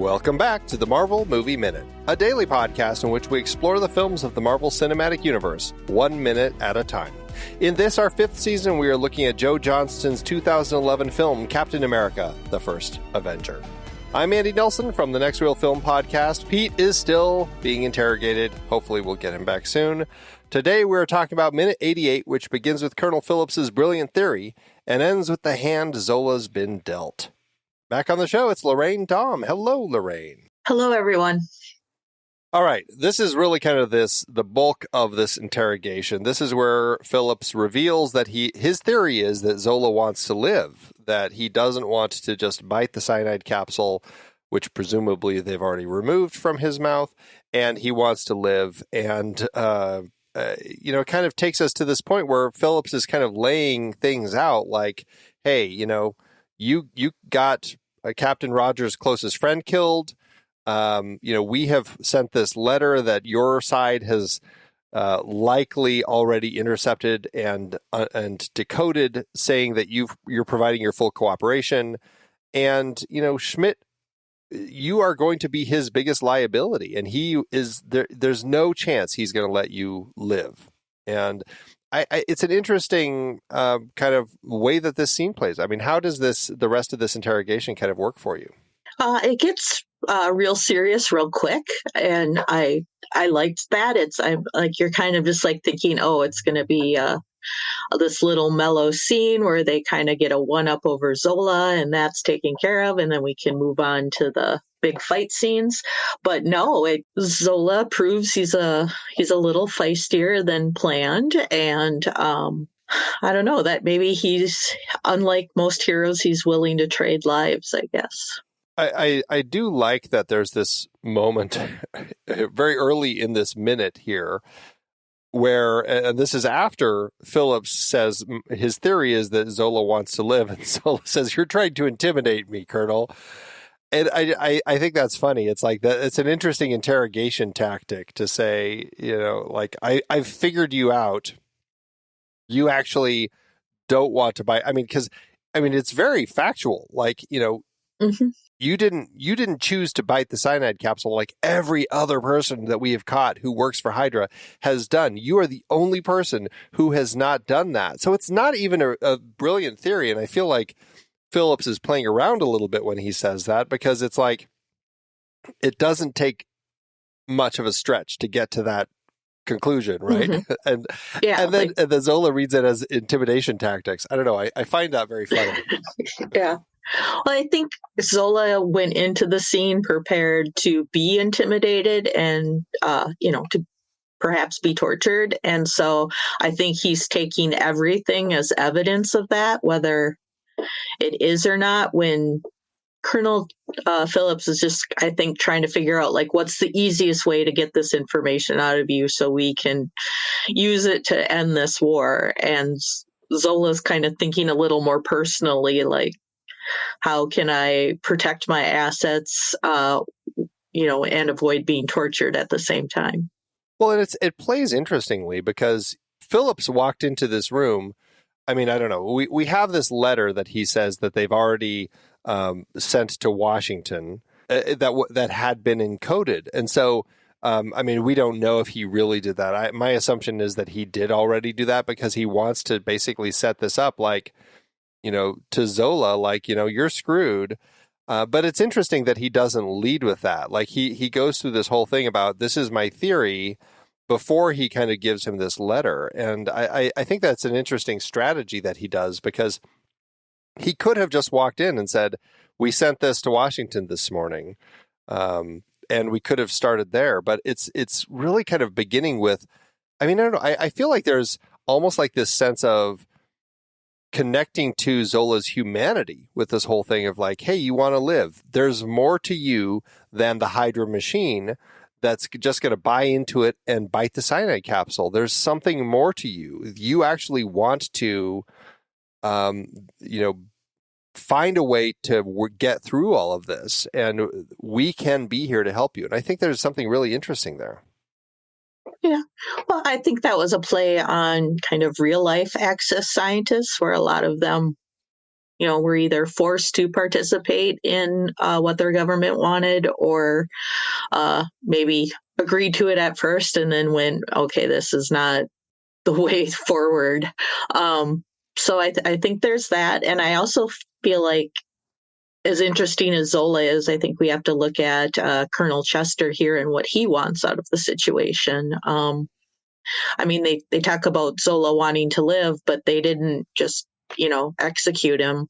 Welcome back to the Marvel Movie Minute, a daily podcast in which we explore the films of the Marvel Cinematic Universe, 1 minute at a time. In this, our 5th season, we are looking at Joe Johnston's 2011 film, Captain America, The First Avenger. I'm Andy Nelson from the Next Reel Film Podcast. Pete is still being interrogated. Hopefully we'll get him back soon. Today we're talking about Minute 88, which begins with Colonel Phillips' brilliant theory and ends with the hand Zola's been dealt. Back on the show, it's Lorraine Dahm. Hello, Lorraine. Hello, everyone. All right, this is really kind of the bulk of this interrogation. This is where Phillips reveals that his theory is that Zola wants to live, that he doesn't want to just bite the cyanide capsule, which presumably they've already removed from his mouth, and he wants to live. And, it kind of takes us to this point where Phillips is kind of laying things out like, hey, you got Captain Rogers' closest friend killed. We have sent this letter that your side has likely already intercepted and decoded, saying that you're providing your full cooperation. And Schmidt, you are going to be his biggest liability, and he is there. There's no chance he's going to let you live. And it's an interesting kind of way that this scene plays. I mean, how does the rest of this interrogation kind of work for you? It gets real serious real quick, and I liked that. I'm like, you're kind of just like thinking, oh, it's going to be this little mellow scene where they kind of get a one-up over Zola, and that's taken care of, and then we can move on to the big fight scenes. But no, Zola proves he's a little feistier than planned, and I don't know, that maybe he's, unlike most heroes, he's willing to trade lives, I guess. I do like that there's this moment very early in this minute here where, and this is after Phillips says his theory is that Zola wants to live, and Zola says, "You're trying to intimidate me, Colonel." And I think that's funny. It's like that. It's an interesting interrogation tactic to say, I've figured you out. You actually don't want to bite. I mean, it's very factual. Like, mm-hmm. You didn't choose to bite the cyanide capsule like every other person that we have caught who works for Hydra has done. You are the only person who has not done that. So it's not even a brilliant theory. And I feel like Phillips is playing around a little bit when he says that, because it's like, it doesn't take much of a stretch to get to that conclusion, right? Mm-hmm. And then Zola reads it as intimidation tactics. I don't know. I find that very funny. Yeah. Well, I think Zola went into the scene prepared to be intimidated and, to perhaps be tortured. And so I think he's taking everything as evidence of that, whether it is or not, when Colonel Phillips is just, I think, trying to figure out, like, what's the easiest way to get this information out of you so we can use it to end this war. And Zola's kind of thinking a little more personally, like, how can I protect my assets, and avoid being tortured at the same time? Well, and it plays interestingly because Phillips walked into this room. I mean, I don't know. We have this letter that he says that they've already sent to Washington that had been encoded. And so, we don't know if he really did that. My assumption is that he did already do that because he wants to basically set this up like, to Zola, like, you're screwed. But it's interesting that he doesn't lead with that. Like he goes through this whole thing about, this is my theory, before he kind of gives him this letter. And I think that's an interesting strategy that he does, because he could have just walked in and said, we sent this to Washington this morning. And we could have started there, but it's really kind of beginning with, I don't know. I feel like there's almost like this sense of connecting to Zola's humanity with this whole thing of like, hey, you want to live. There's more to you than the Hydra machine that's just going to buy into it and bite the cyanide capsule. There's something more to you. You actually want to, find a way to get through all of this, and we can be here to help you. And I think there's something really interesting there. Yeah. Well, I think that was a play on kind of real life Axis scientists, where a lot of them, were either forced to participate in what their government wanted, or maybe agreed to it at first and then went, okay, this is not the way forward. So I think there's that. And I also feel like, as interesting as Zola is, I think we have to look at Colonel Chester here and what he wants out of the situation. I mean, they talk about Zola wanting to live, but they didn't just, execute him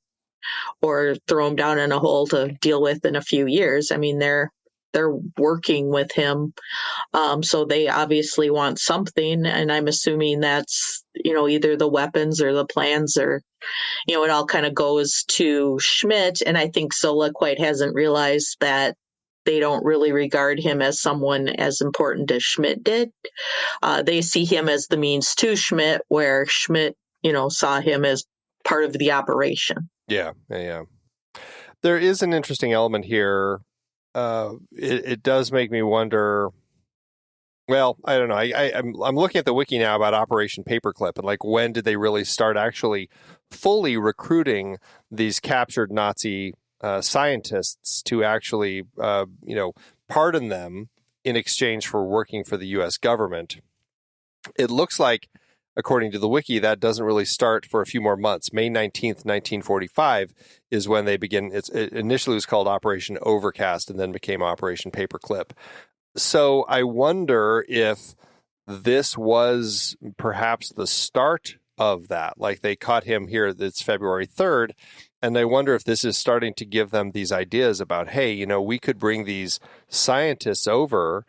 or throw him down in a hole to deal with in a few years. I mean, they're working with him. So they obviously want something, and I'm assuming that's, either the weapons or the plans, or, it all kind of goes to Schmidt. And I think Zola quite hasn't realized that they don't really regard him as someone as important as Schmidt did. They see him as the means to Schmidt, where Schmidt, saw him as part of the operation. Yeah. There is an interesting element here. It does make me wonder. Well, I don't know. I'm looking at the wiki now about Operation Paperclip, and like, when did they really start actually fully recruiting these captured Nazi scientists to actually, pardon them in exchange for working for the U.S. government? It looks like, according to the wiki, that doesn't really start for a few more months. May 19th, 1945 is when they begin. It initially was called Operation Overcast and then became Operation Paperclip. So I wonder if this was perhaps the start of that. Like, they caught him here, it's February 3rd, and I wonder if this is starting to give them these ideas about, hey, we could bring these scientists over,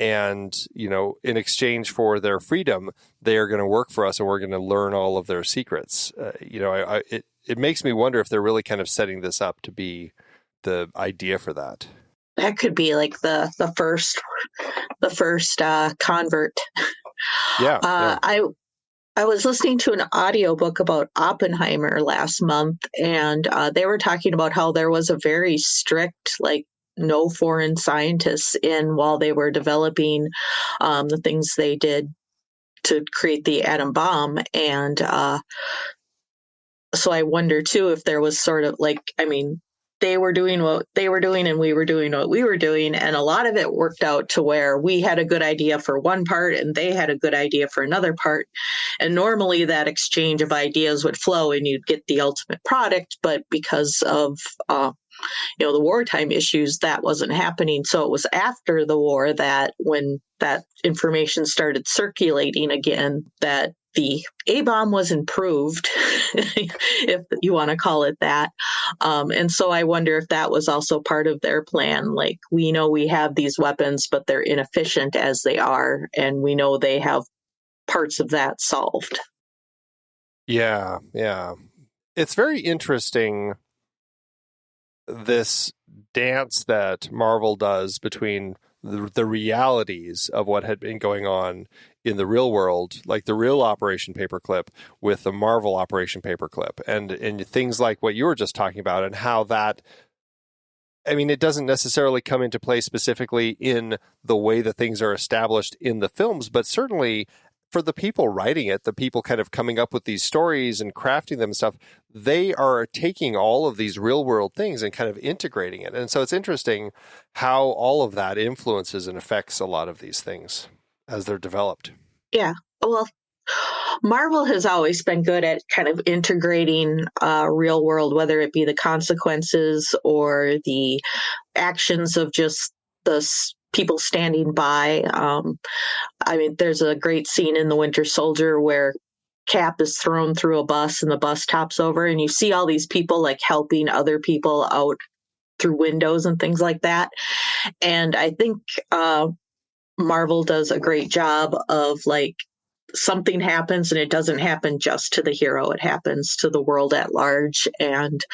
and, in exchange for their freedom, they are going to work for us and we're going to learn all of their secrets. It makes me wonder if they're really kind of setting this up to be the idea for that. That could be like the first convert. Yeah. I was listening to an audiobook about Oppenheimer last month, and they were talking about how there was a very strict, like, no foreign scientists in while they were developing the things they did to create the atom bomb. And so I wonder too if there was sort of like, I mean, they were doing what they were doing and we were doing what we were doing, and a lot of it worked out to where we had a good idea for one part and they had a good idea for another part, and normally that exchange of ideas would flow and you'd get the ultimate product. But because of the wartime issues, that wasn't happening. So it was after the war that, when that information started circulating again, that the A-bomb was improved, if you want to call it that. And so I wonder if that was also part of their plan. Like, we know we have these weapons, but they're inefficient as they are, and we know they have parts of that solved. Yeah. It's very interesting, this dance that Marvel does between the realities of what had been going on in the real world, like the real Operation Paperclip, with the Marvel Operation Paperclip, and things like what you were just talking about, and how that, I mean, it doesn't necessarily come into play specifically in the way that things are established in the films, but certainly for the people writing it, the people kind of coming up with these stories and crafting them and stuff, they are taking all of these real world things and kind of integrating it. And so it's interesting how all of that influences and affects a lot of these things as they're developed. Yeah. Well, Marvel has always been good at kind of integrating real world, whether it be the consequences or the actions of just the people standing by. I mean, there's a great scene in The Winter Soldier where Cap is thrown through a bus and the bus tops over, and you see all these people like helping other people out through windows and things like that. And I think Marvel does a great job of, like, something happens and it doesn't happen just to the hero, it happens to the world at large. And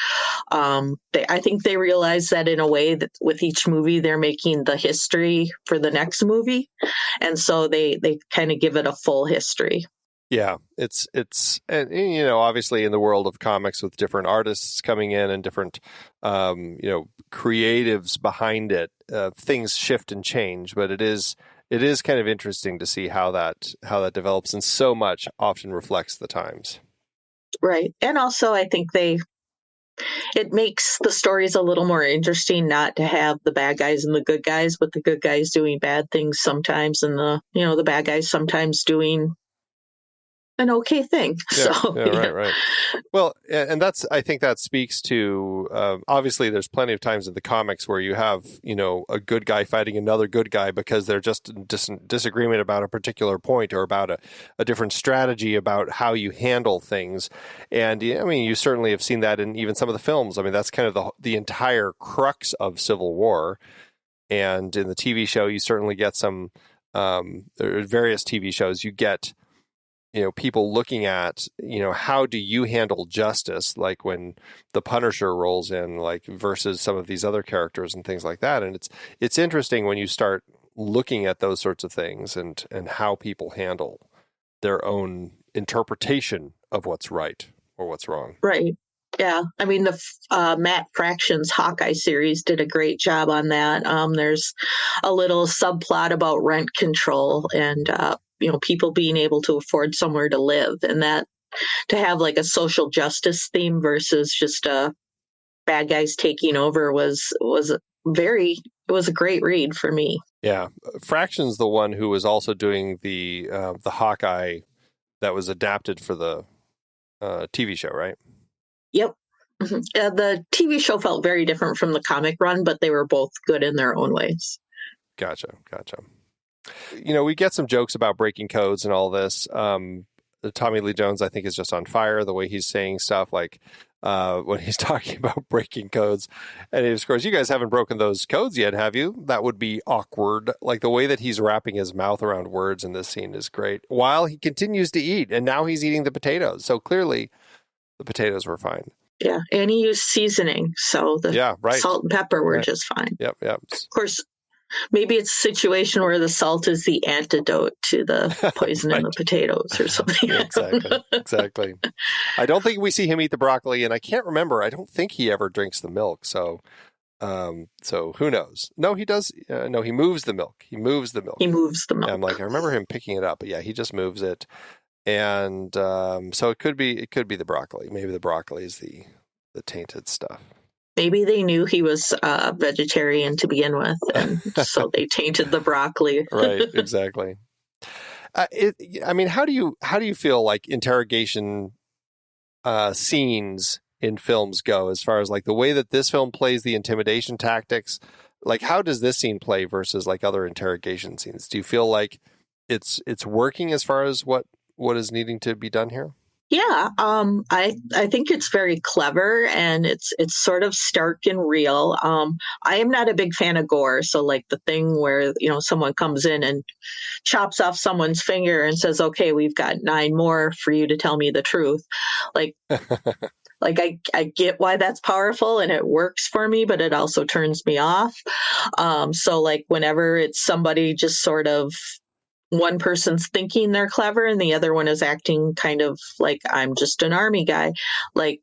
I think they realize that in a way that with each movie they're making the history for the next movie, and so they kind of give it a full history. Yeah, it's and obviously in the world of comics, with different artists coming in and different creatives behind it, things shift and change, but it is kind of interesting to see how that develops, and so much often reflects the times. Right. And also I think they It makes the stories a little more interesting not to have the bad guys and the good guys, but the good guys doing bad things sometimes and the bad guys sometimes doing an okay thing. Yeah, So, yeah, right. Well, and I think that speaks to, obviously there's plenty of times in the comics where you have, a good guy fighting another good guy because they're just in disagreement about a particular point or about a different strategy about how you handle things. And I mean, you certainly have seen that in even some of the films. I mean, that's kind of the entire crux of Civil War. And in the TV show, you certainly get some, various TV shows, you get people looking at, how do you handle justice, like when the Punisher rolls in, like versus some of these other characters and things like that. And it's interesting when you start looking at those sorts of things and how people handle their own interpretation of what's right or what's wrong. right. Yeah. I mean, the Matt Fraction's Hawkeye series did a great job on that. There's a little subplot about rent control and, people being able to afford somewhere to live, and that to have like a social justice theme versus just bad guys taking over was it was a great read for me. Yeah. Fraction's the one who was also doing the Hawkeye that was adapted for the TV show, right? Yep. The TV show felt very different from the comic run, but they were both good in their own ways. Gotcha. We get some jokes about breaking codes and all this. Tommy Lee Jones, I think, is just on fire the way he's saying stuff, like when he's talking about breaking codes. And of course, you guys haven't broken those codes yet, have you? That would be awkward. Like the way that he's wrapping his mouth around words in this scene is great, while he continues to eat. And now he's eating the potatoes. So clearly the potatoes were fine. Yeah. And he used seasoning. So the salt and pepper were just fine. Yep. Of course, maybe it's a situation where the salt is the antidote to the poison in the potatoes or something. Exactly. I don't think we see him eat the broccoli, and I can't remember. I don't think he ever drinks the milk. So who knows? No, he does. No, he moves the milk. He moves the milk. And I'm like, I remember him picking it up, but yeah, he just moves it. And so it could be the broccoli. Maybe the broccoli is the tainted stuff. Maybe they knew he was a vegetarian to begin with, and so they tainted the broccoli. Right, exactly. I mean, how do you feel like interrogation scenes in films go, as far as like the way that this film plays the intimidation tactics? Like, how does this scene play versus like other interrogation scenes? Do you feel like it's working as far as what is needing to be done here? Yeah, I think it's very clever, and it's sort of stark and real. I am not a big fan of gore, so like the thing where someone comes in and chops off someone's finger and says, "Okay, we've got 9 more for you to tell me the truth." Like, I get why that's powerful and it works for me, but it also turns me off. So like whenever it's somebody just sort of, one person's thinking they're clever and the other one is acting kind of like, I'm just an army guy. Like,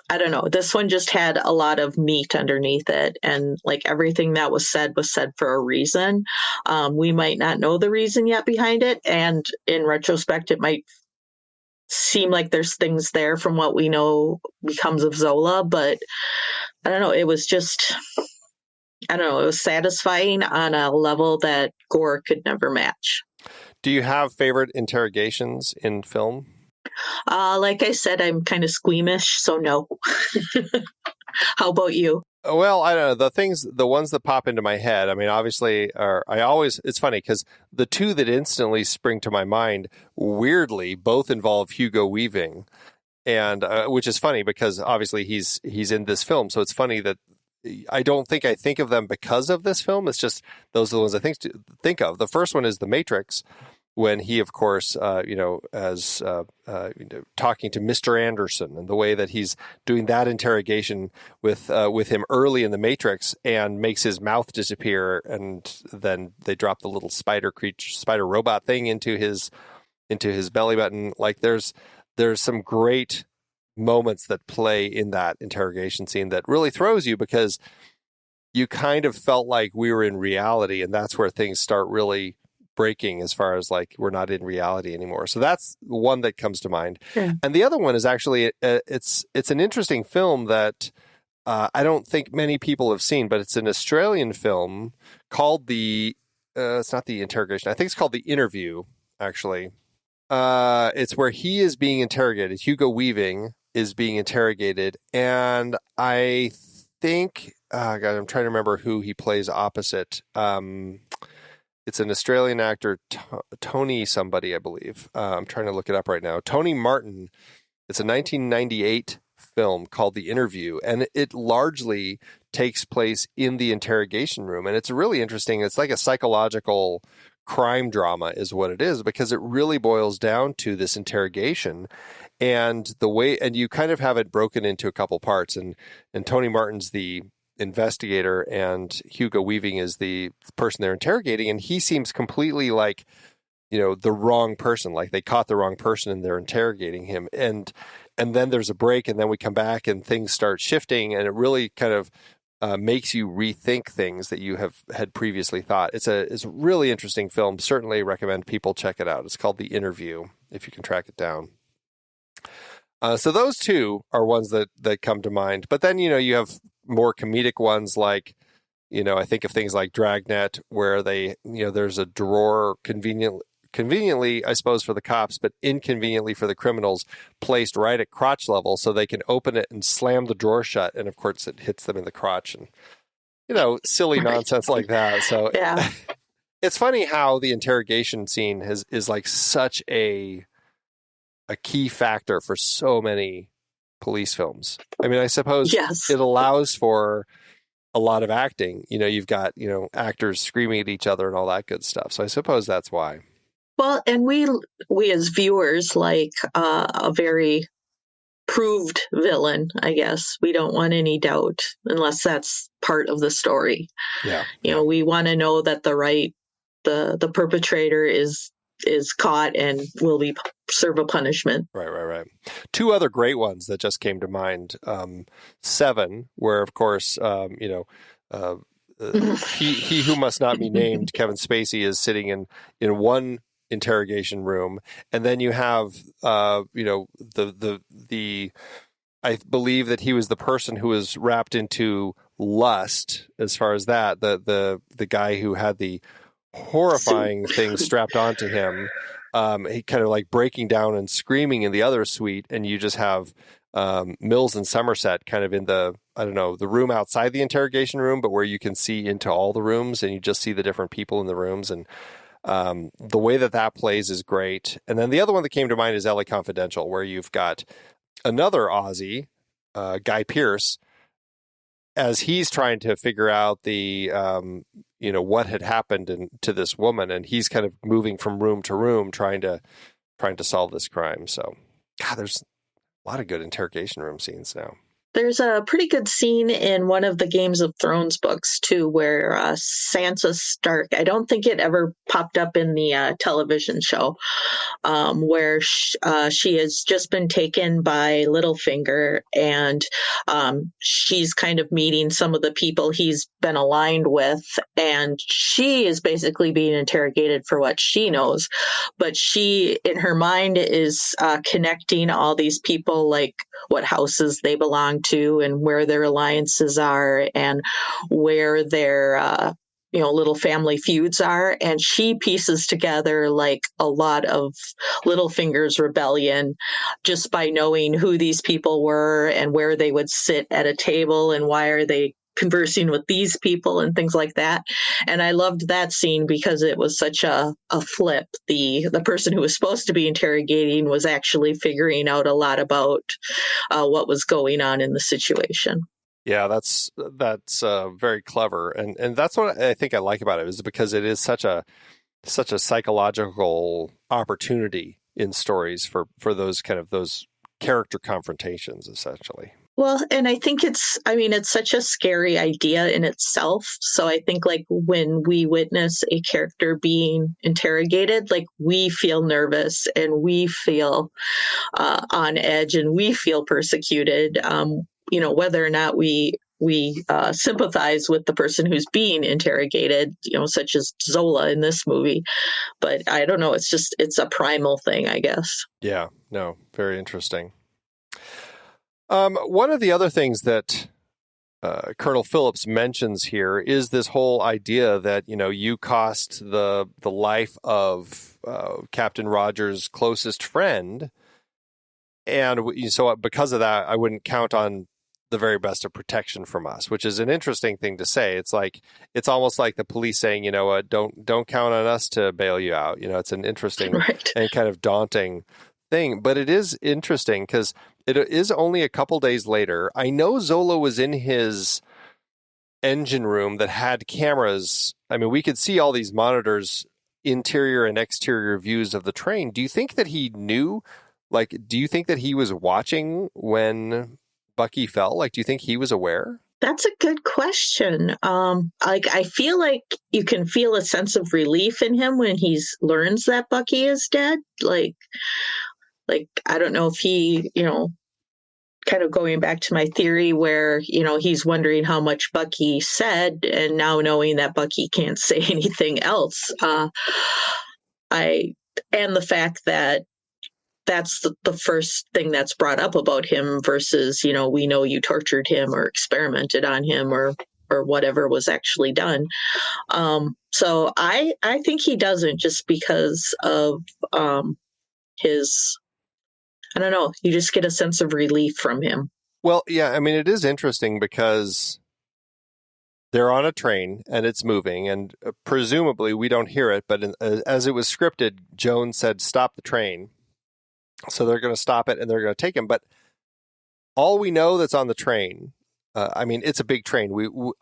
I don't know. This one just had a lot of meat underneath it. And like everything that was said for a reason. We might not know the reason yet behind it. And in retrospect, it might seem like there's things there from what we know becomes of Zola. But I don't know. It was just... I don't know, it was satisfying on a level that gore could never match. Do you have favorite interrogations in film? Like I said, I'm kind of squeamish, so no. How about you? Well, I don't know. The ones that pop into my head, I mean, obviously, it's funny because the two that instantly spring to my mind, weirdly, both involve Hugo Weaving. And which is funny because obviously he's in this film. So it's funny that I don't think I think of them because of this film. It's just those are the ones I think of. The first one is The Matrix, when he, of course, talking to Mr. Anderson, and the way that he's doing that interrogation with him early in The Matrix and makes his mouth disappear, and then they drop the little spider robot thing into his belly button. Like there's some great moments that play in that interrogation scene that really throws you, because you kind of felt like we were in reality, and that's where things start really breaking as far as like we're not in reality anymore. So that's one that comes to mind. Yeah. And the other one is actually it's an interesting film that I don't think many people have seen, but it's an Australian film called it's not The Interrogation. I think it's called The Interview, actually. It's where he is being interrogated. Hugo Weaving is being interrogated. And I think, God, I'm trying to remember who he plays opposite. It's an Australian actor, Tony somebody, I believe. I'm trying to look it up right now. Tony Martin. It's a 1998 film called The Interview, and it largely takes place in the interrogation room. And it's really interesting. It's like a psychological crime drama is what it is, because it really boils down to this interrogation and the way, and you kind of have it broken into a couple parts. And Tony Martin's the investigator and Hugo Weaving is the person they're interrogating, and he seems completely like, the wrong person, like they caught the wrong person and they're interrogating him. And then there's a break, and then we come back and things start shifting, and it really kind of makes you rethink things that you had previously thought. It's a really interesting film. Certainly recommend people check it out. It's called The Interview, if you can track it down. So those two are ones that come to mind. But then, you have more comedic ones like, I think of things like Dragnet, where they, there's a drawer conveniently, I suppose, for the cops, but inconveniently for the criminals, placed right at crotch level so they can open it and slam the drawer shut. And of course, it hits them in the crotch and, silly nonsense like that. So yeah. It's funny how the interrogation scene is like such a key factor for so many police films. I mean, I suppose Yes. it allows for a lot of acting. You've got, actors screaming at each other and all that good stuff. So I suppose that's why. Well, and we as viewers like a very proved villain, I guess. We don't want any doubt unless that's part of the story. Yeah. We want to know that the perpetrator is caught and will serve a punishment. Right. Two other great ones that just came to mind. Seven, where of course, he who must not be named, Kevin Spacey, is sitting in one interrogation room, and then you have the I believe that he was the person who was wrapped into lust, as far as that, the guy who had the horrifying thing strapped onto him, he kind of like breaking down and screaming in the other suite, and you just have Mills and Somerset kind of in the room outside the interrogation room, but where you can see into all the rooms and you just see the different people in the rooms. And the way that plays is great. And then the other one that came to mind is LA Confidential, where you've got another Aussie, Guy Pearce, as he's trying to figure out the, what had happened to this woman. And he's kind of moving from room to room, trying to solve this crime. So, God, there's a lot of good interrogation room scenes now. There's a pretty good scene in one of the Games of Thrones books, too, where Sansa Stark, I don't think it ever popped up in the television show, where she has just been taken by Littlefinger, and she's kind of meeting some of the people he's been aligned with, and she is basically being interrogated for what she knows. But she, in her mind, is connecting all these people, like what houses they belong to and where their alliances are and where their little family feuds are. And she pieces together like a lot of Littlefinger's rebellion just by knowing who these people were and where they would sit at a table and why are they conversing with these people and things like that. And I loved that scene because it was such a flip. The person who was supposed to be interrogating was actually figuring out a lot about what was going on in the situation. Yeah, that's very clever, and that's what I think I like about it, is because it is such a psychological opportunity in stories for those character confrontations, essentially. Well, and I think it's such a scary idea in itself. So I think like when we witness a character being interrogated, like we feel nervous and we feel on edge and we feel persecuted, whether or not we we sympathize with the person who's being interrogated, such as Zola in this movie. But I don't know. It's a primal thing, I guess. Yeah, no, very interesting. One of the other things that Colonel Phillips mentions here is this whole idea that, you cost the life of Captain Rogers' closest friend. And so because of that, I wouldn't count on the very best of protection from us, which is an interesting thing to say. It's almost like the police saying, don't count on us to bail you out. It's an interesting Right. and kind of daunting thing. But it is interesting because it is only a couple days later. I know Zola was in his engine room that had cameras. I mean, we could see all these monitors, interior and exterior views of the train. Do you think that he knew? Do you think that he was watching when Bucky fell? Do you think he was aware? That's a good question. I feel like you can feel a sense of relief in him when he learns that Bucky is dead. Like I don't know if he, kind of going back to my theory where, he's wondering how much Bucky said, and now knowing that Bucky can't say anything else. And the fact that that's the first thing that's brought up about him versus, we know you tortured him or experimented on him or whatever was actually done. So I think he doesn't, just because of his, I don't know, you just get a sense of relief from him. Well, yeah, I mean, it is interesting because they're on a train and it's moving, and presumably we don't hear it, but as it was scripted, Jones said, "Stop the train." So they're going to stop it and they're going to take him. But all we know that's on the train, I mean, it's a big train.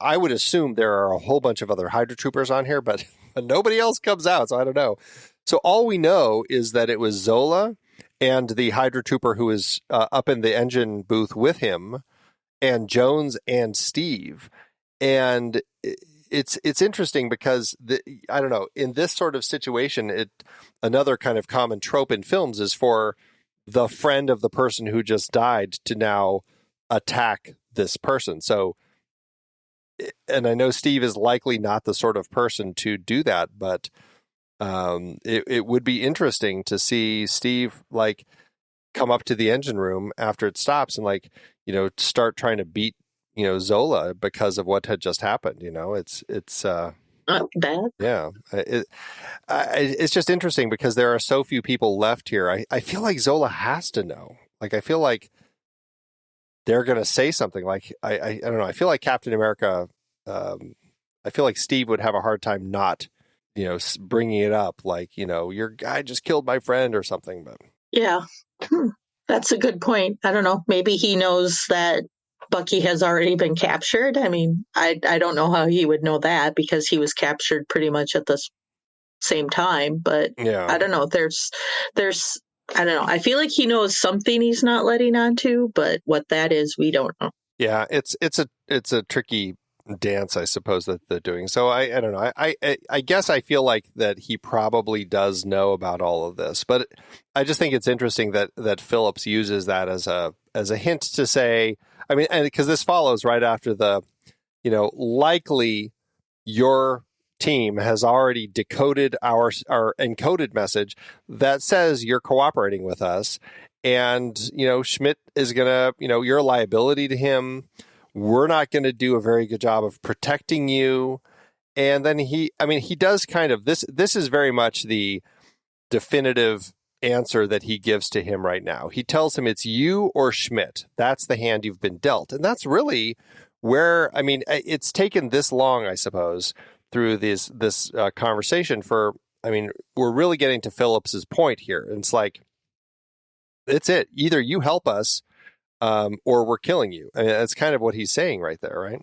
I would assume there are a whole bunch of other hydrotroopers on here, but nobody else comes out. So I don't know. So all we know is that it was Zola and the hydrotrooper who was up in the engine booth with him, and Jones and Steve. And it's interesting because I don't know, in this sort of situation, another kind of common trope in films is for the friend of the person who just died to now attack this person. So, and I know Steve is likely not the sort of person to do that, but it would be interesting to see Steve come up to the engine room after it stops and start trying to beat Zola because of what had just happened. It's not bad. Yeah, it's just interesting because there are so few people left here. I feel like Zola has to know. I feel like they're going to say something. I don't know. I feel like Captain America. I feel like Steve would have a hard time not, bringing it up. Your guy just killed my friend or something. But yeah, that's a good point. I don't know. Maybe he knows that Bucky has already been captured. I mean, I don't know how he would know that because he was captured pretty much at the same time. But yeah, I don't know. There's I don't know. I feel like he knows something he's not letting on to, but what that is, we don't know. Yeah, it's a tricky dance, I suppose, that they're doing. So I don't know. I guess I feel like that he probably does know about all of this, but I just think it's interesting that Phillips uses that as a hint to say, I mean, and because this follows right after the, likely your team has already decoded our encoded message that says you're cooperating with us. And, Schmidt is going to, you're a liability to him. We're not going to do a very good job of protecting you. And then he does kind of, this is very much the definitive answer that he gives to him right now. He tells him it's you or Schmidt. That's the hand you've been dealt. And that's really where, it's taken this long, I suppose, through this conversation we're really getting to Phillips's point here. And it's it's it. Either you help us or we're killing you. I mean, that's kind of what he's saying right there, right?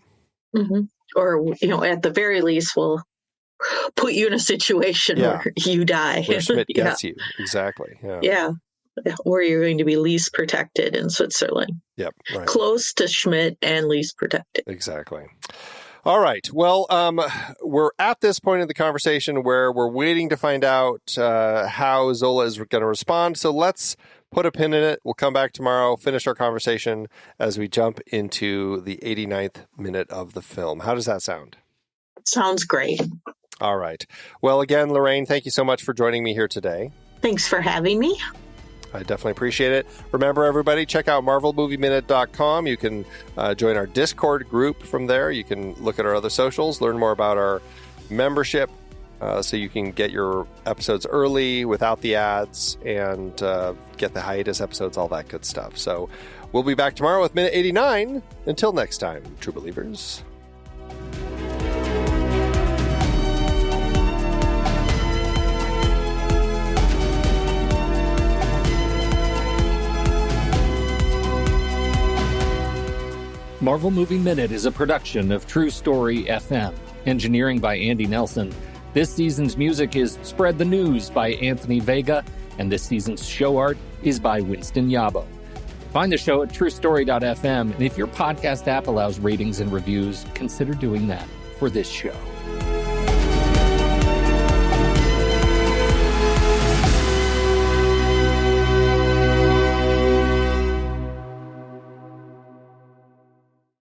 Mm-hmm. Or, at the very least, we'll put you in a situation where you die. Where Schmidt gets you. Exactly. Yeah. Where you're going to be least protected in Switzerland. Yep. Right. Close to Schmidt and least protected. Exactly. All right. Well, we're at this point in the conversation where we're waiting to find out how Zola is going to respond. So let's put a pin in it. We'll come back tomorrow, finish our conversation as we jump into the 89th minute of the film. How does that sound? Sounds great. All right. Well, again, Lorraine, thank you so much for joining me here today. Thanks for having me. I definitely appreciate it. Remember, everybody, check out marvelmovieminute.com. You can join our Discord group from there. You can look at our other socials, learn more about our membership, so you can get your episodes early without the ads and get the hiatus episodes, all that good stuff. So we'll be back tomorrow with Minute 89. Until next time, true believers. Marvel Movie Minute is a production of True Story FM. Engineering by Andy Nelson. This season's music is Spread the News by Anthony Vega, and this season's show art is by Winston Yabo. Find the show at truestory.fm, and if your podcast app allows ratings and reviews, consider doing that for this show.